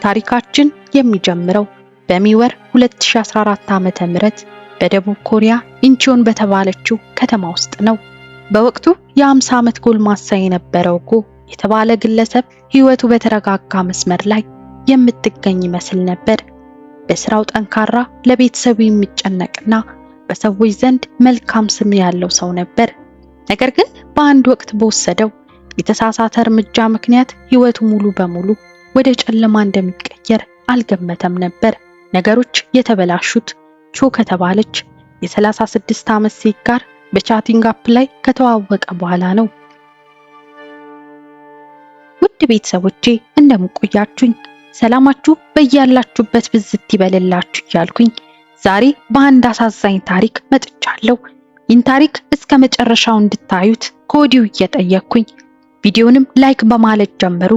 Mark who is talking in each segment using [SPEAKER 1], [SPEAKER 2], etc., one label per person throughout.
[SPEAKER 1] ታሪካችን የሚጀምረው በሚወር 2014 ዓመተ ምህረት በደቡብ ኮሪያ ኢንቾን በተባለችው ከተማ ውስጥ ነው። በወቅቱ የ50 ዓመት ጎልማሳ የነበረው ጎ የተባለ ግለሰብ ህይወቱ በተረጋጋ መስመር ላይ የምትገኝ ይመስል ነበር። በስራው ጠንካራ፣ ለቤተሰቡ የሚጨነቅና በሰዎች ዘንድ መልካም ስም ያለው ሰው ነበር። ነገር ግን በአንድ ወቅት በወሰደው የተሳሳተ እርምጃ ምክንያት ህይወቱ ሙሉ በሙሉ ወደ ጨለማ እንደሚቀየር አልገመተም ነበር። ነገሮች የተበላሹት ቾ ከተባለች የ36 ዓመት ሴት ጋር በቻቲንግ አፕ ላይ ከተዋወቀ በኋላ ነው። ውድ ቤተሰቦቼ እንደምቆያችሁኝ ሰላማችሁ በያላችሁበት ብዝት ይበልላችሁ እያልኩኝ ዛሬ በአንድ አሳዛኝ ታሪክ መጥቻለሁ። ይህን ታሪክ እስከ መጨረሻው እንድታዩት ከወዲሁ እየጠየቅኩኝ ቪዲዮንም ላይክ በማለት ጀምሩ።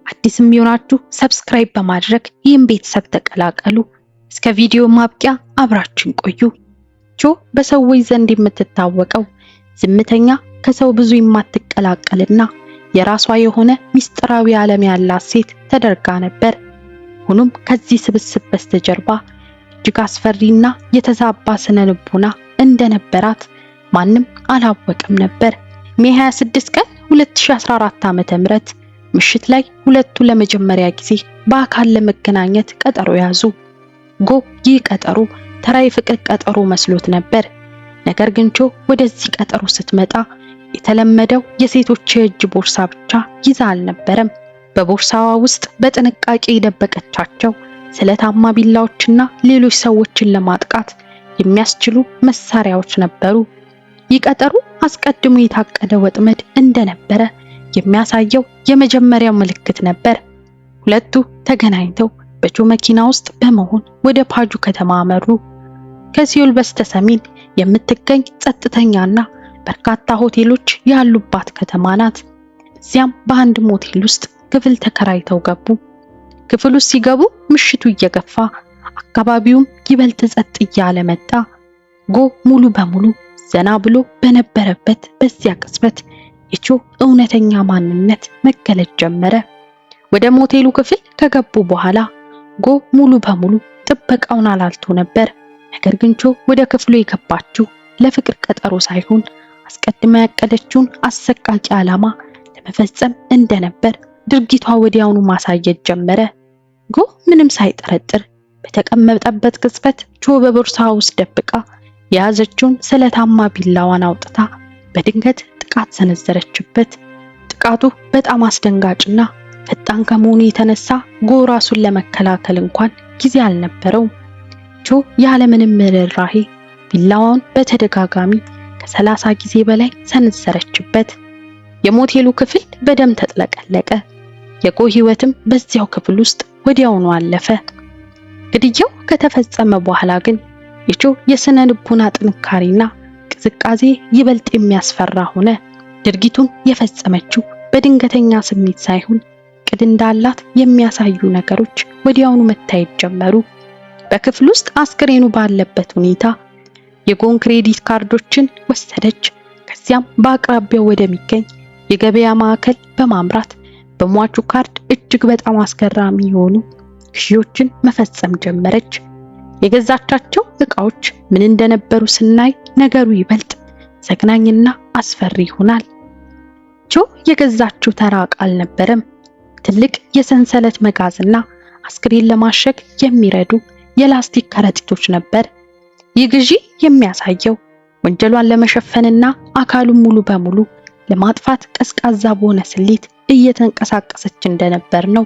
[SPEAKER 1] አዲስም የሆናችሁ ሰብስክራይብ በማድረግ ይህን ቤተሰብ ተቀላቀሉ። እስከ ቪዲዮ ማብቂያ አብራችሁን ቆዩ። ቾ በሰዎች ዘንድ የምትታወቀው ዝምተኛ፣ ከሰው ብዙ የማትቀላቀልና የራሷ የሆነ ሚስጥራዊ ዓለም ያላት ሴት ተደርጋ ነበር። ሆኖም ከዚህ ስብስብ በስተጀርባ እጅግ አስፈሪና የተዛባ ስነ ልቦና እንደነበራት ማንም አላወቀም ነበር። ሜይ 26 ቀን 2014 ዓመተ ምህረት ምሽት ላይ ሁለቱ ለመጀመሪያ ጊዜ በአካል ለመገናኘት ቀጠሮ ያዙ። ጎ ይህ ቀጠሮ ተራ የፍቅር ቀጠሮ መስሎት ነበር። ነገር ግን ቾ ወደዚህ ቀጠሮ ስትመጣ የተለመደው የሴቶች የእጅ ቦርሳ ብቻ ይዛ አልነበረም። በቦርሳዋ ውስጥ በጥንቃቄ የደበቀቻቸው ስለታማ ቢላዎችና ሌሎች ሰዎችን ለማጥቃት የሚያስችሉ መሳሪያዎች ነበሩ። ይህ ቀጠሮ አስቀድሞ የታቀደ ወጥመድ እንደነበረ የሚያሳየው የመጀመሪያው ምልክት ነበር። ሁለቱ ተገናኝተው በቾ መኪና ውስጥ በመሆን ወደ ፓጁ ከተማ አመሩ። ከሲኦል በስተሰሜን የምትገኝ ጸጥተኛና በርካታ ሆቴሎች ያሉባት ከተማ ናት። እዚያም በአንድ ሞቴል ውስጥ ክፍል ተከራይተው ገቡ። ክፍል ውስጥ ሲገቡ ምሽቱ እየገፋ አካባቢውም ይበልጥ ጸጥ እያለ መጣ። ጎ ሙሉ በሙሉ ዘና ብሎ በነበረበት በዚያ ቅጽበት የቾ እውነተኛ ማንነት መገለጥ ጀመረ። ወደ ሞቴሉ ክፍል ከገቡ በኋላ ጎ ሙሉ በሙሉ ጥበቃውን አላልቶ ነበር። ነገር ግን ቾ ወደ ክፍሉ የገባችው ለፍቅር ቀጠሮ ሳይሆን አስቀድማ ያቀደችውን አሰቃቂ ዓላማ ለመፈጸም እንደነበር ድርጊቷ ወዲያውኑ ማሳየት ጀመረ። ጎ ምንም ሳይጠረጥር በተቀመጠበት ቅጽበት ቾ በቦርሳዋ ውስጥ ደብቃ የያዘችውን ስለታማ ቢላዋን አውጥታ በድንገት ጥቃት ሰነዘረችበት። ጥቃቱ በጣም አስደንጋጭና ፈጣን ከመሆኑ የተነሳ ጎ ራሱን ለመከላከል እንኳን ጊዜ አልነበረውም። ቾ ያለምንም ርህራሄ ቢላዋውን በተደጋጋሚ ከ30 ጊዜ በላይ ሰነዘረችበት። የሞቴሉ ክፍል በደም ተጥለቀለቀ። የጎ ህይወትም በዚያው ክፍል ውስጥ ወዲያውኑ አለፈ። ግድያው ከተፈጸመ በኋላ ግን የቾ የስነ ልቦና ጥንካሬና ቅዝቃዜ ይበልጥ የሚያስፈራ ሆነ። ድርጊቱን የፈጸመችው በድንገተኛ ስሜት ሳይሆን ቅድ እንዳላት የሚያሳዩ ነገሮች ወዲያውኑ መታየት ጀመሩ። በክፍል ውስጥ አስክሬኑ ባለበት ሁኔታ የጎን ክሬዲት ካርዶችን ወሰደች። ከዚያም በአቅራቢያው ወደሚገኝ የገበያ ማዕከል በማምራት በሟቹ ካርድ እጅግ በጣም አስገራሚ የሆኑ ግዢዎችን መፈጸም ጀመረች። የገዛቻቸው ዕቃዎች ምን እንደነበሩ ስናይ ነገሩ ይበልጥ ዘግናኝና አስፈሪ ይሆናል። ቾ የገዛችው ተራ ዕቃ አልነበረም። ትልቅ የሰንሰለት መጋዝና አስክሬን ለማሸግ የሚረዱ የላስቲክ ከረጢቶች ነበር። ይህ ግዢ የሚያሳየው ወንጀሏን ለመሸፈንና አካሉን ሙሉ በሙሉ ለማጥፋት ቀዝቃዛ በሆነ ስሌት እየተንቀሳቀሰች እንደነበር ነው።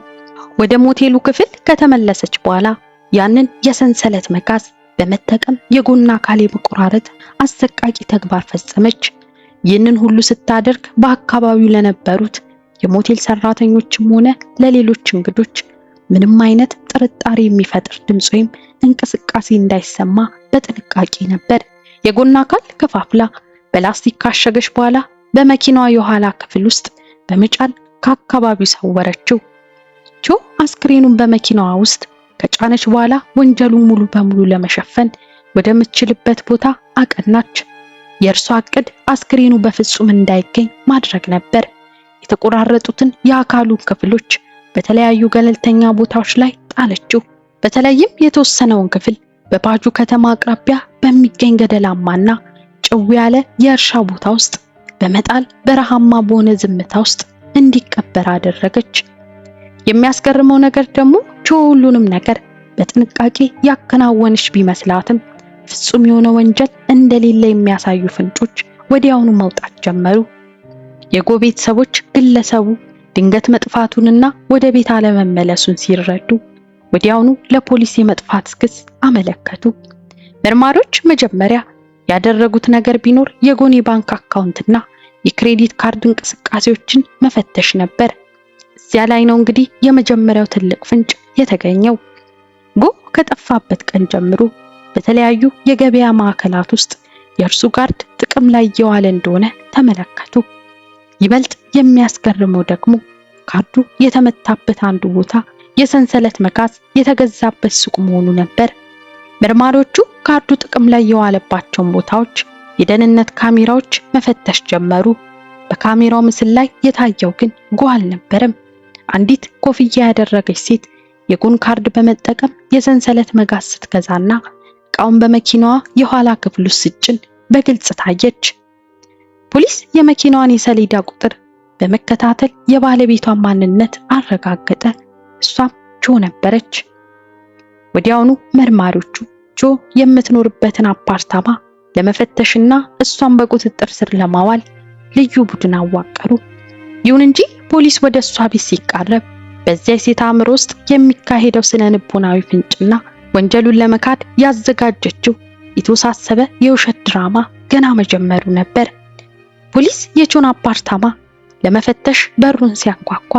[SPEAKER 1] ወደ ሞቴሉ ክፍል ከተመለሰች በኋላ ያንን የሰንሰለት መጋዝ በመጠቀም የጎን አካል የመቆራረጥ አሰቃቂ ተግባር ፈጸመች። ይህንን ሁሉ ስታደርግ በአካባቢው ለነበሩት የሞቴል ሰራተኞችም ሆነ ለሌሎች እንግዶች ምንም አይነት ጥርጣሬ የሚፈጥር ድምጽ ወይም እንቅስቃሴ እንዳይሰማ በጥንቃቄ ነበር። የጎን አካል ከፋፍላ በላስቲክ ካሸገች በኋላ በመኪናዋ የኋላ ክፍል ውስጥ በመጫን ከአካባቢው ሰወረችው። ቾ አስክሬኑን በመኪናዋ ውስጥ ከጫነች በኋላ ወንጀሉን ሙሉ በሙሉ ለመሸፈን ወደምትችልበት ቦታ አቀናች። የእርሷ ዕቅድ አስክሬኑ በፍጹም እንዳይገኝ ማድረግ ነበር። የተቆራረጡትን የአካሉን ክፍሎች በተለያዩ ገለልተኛ ቦታዎች ላይ ጣለችው። በተለይም የተወሰነውን ክፍል በባጁ ከተማ አቅራቢያ በሚገኝ ገደላማና ጭው ያለ የእርሻ ቦታ ውስጥ በመጣል በረሃማ በሆነ ዝምታ ውስጥ እንዲቀበር አደረገች። የሚያስገርመው ነገር ደግሞ ሁሉንም ነገር በጥንቃቄ ያከናወነች ቢመስላትም ፍጹም የሆነ ወንጀል እንደሌለ የሚያሳዩ ፍንጮች ወዲያውኑ መውጣት ጀመሩ። የጎ ቤተሰቦች ግለሰቡ ድንገት መጥፋቱንና ወደ ቤት አለመመለሱን ሲረዱ ወዲያውኑ ለፖሊስ የመጥፋት ክስ አመለከቱ። መርማሪዎች መጀመሪያ ያደረጉት ነገር ቢኖር የጎን ባንክ አካውንትና የክሬዲት ካርድ እንቅስቃሴዎችን መፈተሽ ነበር። እዚያ ላይ ነው እንግዲህ የመጀመሪያው ትልቅ ፍንጭ የተገኘው። ጎ ከጠፋበት ቀን ጀምሮ በተለያዩ የገበያ ማዕከላት ውስጥ የእርሱ ካርድ ጥቅም ላይ እየዋለ እንደሆነ ተመለከቱ። ይበልጥ የሚያስገርመው ደግሞ ካርዱ የተመታበት አንዱ ቦታ የሰንሰለት መጋዝ የተገዛበት ሱቅ መሆኑ ነበር። መርማሪዎቹ ካርዱ ጥቅም ላይ የዋለባቸውን ቦታዎች የደህንነት ካሜራዎች መፈተሽ ጀመሩ። በካሜራው ምስል ላይ የታየው ግን ጎ አልነበረም። አንዲት ኮፍያ ያደረገች ሴት የጎን ካርድ በመጠቀም የሰንሰለት መጋዝ ስትገዛና እቃውን በመኪናዋ የኋላ ክፍል ውስጥ ስትጭን በግልጽ ታየች። ፖሊስ የመኪናዋን የሰሌዳ ቁጥር በመከታተል የባለቤቷን ማንነት አረጋገጠ። እሷም ጆ ነበረች። ወዲያውኑ መርማሪዎቹ ጆ የምትኖርበትን አፓርታማ ለመፈተሽና እሷን በቁጥጥር ስር ለማዋል ልዩ ቡድን አዋቀሩ። ይሁን እንጂ ፖሊስ ወደ እሷ ቤት ሲቃረብ በዚያ ሴት አእምሮ ውስጥ የሚካሄደው ስነ ልቦናዊ ፍንጭና ወንጀሉን ለመካድ ያዘጋጀችው የተወሳሰበ የውሸት ድራማ ገና መጀመሩ ነበር። ፖሊስ የጆን አፓርታማ ለመፈተሽ በሩን ሲያንኳኳ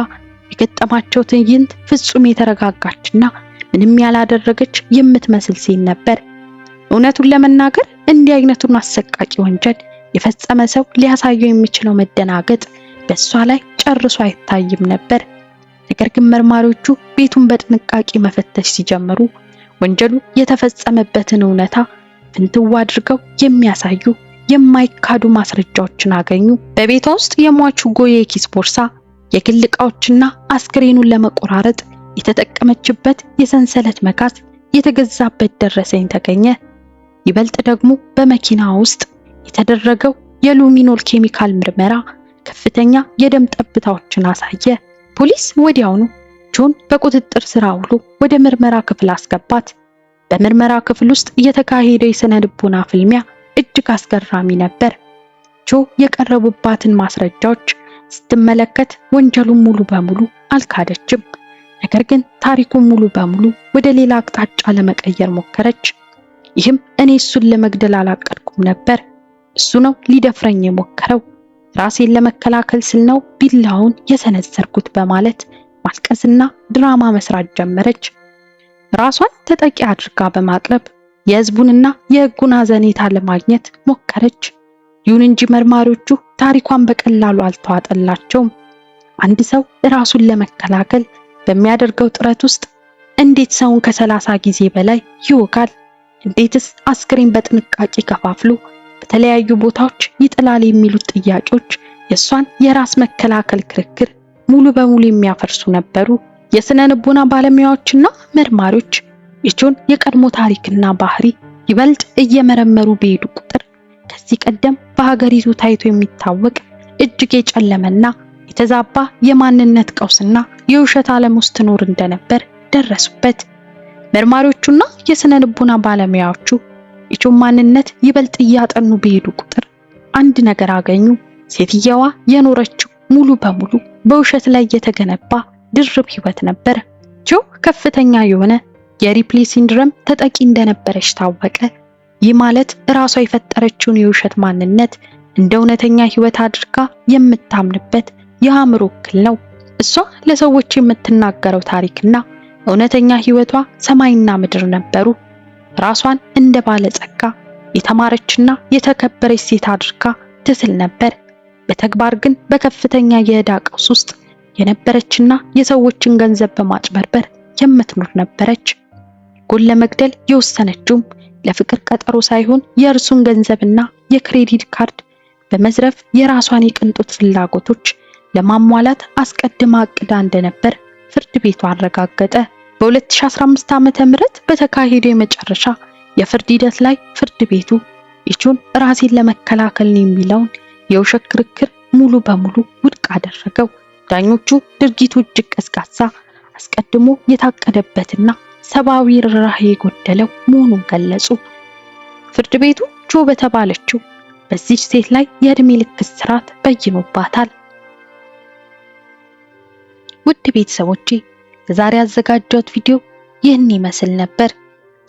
[SPEAKER 1] የገጠማቸው ትዕይንት ፍጹም የተረጋጋችና ምንም ያላደረገች የምትመስል ሴት ነበር። እውነቱን ለመናገር እንዲህ አይነቱን አሰቃቂ ወንጀል የፈጸመ ሰው ሊያሳየው የሚችለው መደናገጥ በእሷ ላይ ጨርሶ አይታይም ነበር። ነገር ግን መርማሪዎቹ ቤቱን በጥንቃቄ መፈተሽ ሲጀምሩ ወንጀሉ የተፈጸመበትን እውነታ ፍንትው አድርገው የሚያሳዩ የማይካዱ ማስረጃዎችን አገኙ። በቤቷ ውስጥ የሟቹ ጎ የኪስ ቦርሳ፣ የግል ዕቃዎችና አስክሬኑን ለመቆራረጥ የተጠቀመችበት የሰንሰለት መጋዝ የተገዛበት ደረሰኝ ተገኘ። ይበልጥ ደግሞ በመኪና ውስጥ የተደረገው የሉሚኖል ኬሚካል ምርመራ ከፍተኛ የደም ጠብታዎችን አሳየ። ፖሊስ ወዲያውኑ ጆን በቁጥጥር ስር አውሎ ወደ ምርመራ ክፍል አስገባት። በምርመራ ክፍል ውስጥ የተካሄደው የስነ ልቦና ፍልሚያ እጅግ አስገራሚ ነበር። ጆ የቀረቡባትን ማስረጃዎች ስትመለከት ወንጀሉን ሙሉ በሙሉ አልካደችም። ነገር ግን ታሪኩን ሙሉ በሙሉ ወደ ሌላ አቅጣጫ ለመቀየር ሞከረች። ይህም እኔ እሱን ለመግደል አላቀድኩም ነበር፣ እሱ ነው ሊደፍረኝ የሞከረው፣ ራሴን ለመከላከል ስል ነው ቢላውን የሰነዘርኩት በማለት ማልቀስና ድራማ መስራት ጀመረች። ራሷን ተጠቂ አድርጋ በማቅረብ የህዝቡንና የህጉን አዘኔታ ለማግኘት ሞከረች። ይሁን እንጂ መርማሪዎቹ ታሪኳን በቀላሉ አልተዋጠላቸውም። አንድ ሰው ራሱን ለመከላከል በሚያደርገው ጥረት ውስጥ እንዴት ሰውን ከ30 ጊዜ በላይ ይወጋል? እንዴትስ አስክሬን በጥንቃቄ ከፋፍሎ በተለያዩ ቦታዎች ይጥላል? የሚሉት ጥያቄዎች የሷን የራስ መከላከል ክርክር ሙሉ በሙሉ የሚያፈርሱ ነበሩ። የስነ ልቦና ባለሙያዎችና መርማሪዎች የጆን የቀድሞ ታሪክና ባህሪ ይበልጥ እየመረመሩ በሄዱ ቁጥር ከዚህ ቀደም በሀገሪቱ ታይቶ የሚታወቅ እጅግ የጨለመና የተዛባ የማንነት ቀውስና የውሸት ዓለም ውስጥ ኖር እንደነበር ደረሱበት። መርማሪዎቹና የስነ ልቦና ባለሙያዎቹ የጆን ማንነት ይበልጥ እያጠኑ በሄዱ ቁጥር አንድ ነገር አገኙ። ሴትየዋ የኖረችው ሙሉ በሙሉ በውሸት ላይ የተገነባ ድርብ ህይወት ነበር። ጆ ከፍተኛ የሆነ የሪፕሊ ሲንድረም ተጠቂ እንደነበረች ታወቀ። ይህ ማለት ራሷ የፈጠረችውን የውሸት ማንነት እንደ እውነተኛ ህይወት አድርጋ የምታምንበት የአእምሮ እክል ነው። እሷ ለሰዎች የምትናገረው ታሪክና እውነተኛ ህይወቷ ሰማይና ምድር ነበሩ። ራሷን እንደ ባለጸጋ የተማረችና የተከበረች ሴት አድርጋ ትስል ነበር። በተግባር ግን በከፍተኛ የዕዳ ቀውስ ውስጥ የነበረችና የሰዎችን ገንዘብ በማጭበርበር የምትኖር ነበረች። ጎን ለመግደል የወሰነችውም ለፍቅር ቀጠሮ ሳይሆን የእርሱን ገንዘብና የክሬዲት ካርድ በመዝረፍ የራሷን የቅንጦት ፍላጎቶች ለማሟላት አስቀድማ አቅዳ እንደነበር ፍርድ ቤቱ አረጋገጠ። በ2015 ዓመተ ምህረት በተካሄደው የመጨረሻ የፍርድ ሂደት ላይ ፍርድ ቤቱ ይቹን ራሴን ለመከላከል ነው የሚለውን የውሸት ክርክር ሙሉ በሙሉ ውድቅ አደረገው። ዳኞቹ ድርጊቱ እጅግ ቀዝቃዛ፣ አስቀድሞ የታቀደበትና ሰብአዊ ርህራሄ የጎደለው መሆኑን ገለጹ። ፍርድ ቤቱ ጆ በተባለችው በዚህ ሴት ላይ የእድሜ ልክ እስራት በይኖባታል። ውድ ቤተሰቦቼ ለዛሬ ያዘጋጀሁት ቪዲዮ ይህን ይመስል ነበር።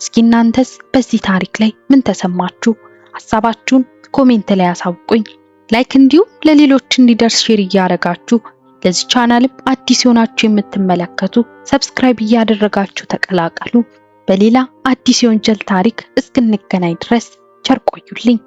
[SPEAKER 1] እስኪ እናንተስ በዚህ ታሪክ ላይ ምን ተሰማችሁ? ሐሳባችሁን ኮሜንት ላይ አሳውቁኝ። ላይክ እንዲሁም ለሌሎች እንዲደርስ ሼር እያደረጋችሁ ለዚህ ቻናልም አዲስ ሆናችሁ የምትመለከቱ ሰብስክራይብ እያደረጋችሁ ተቀላቀሉ። በሌላ አዲስ የወንጀል ታሪክ እስክንገናኝ ድረስ ቸር ቆዩልኝ።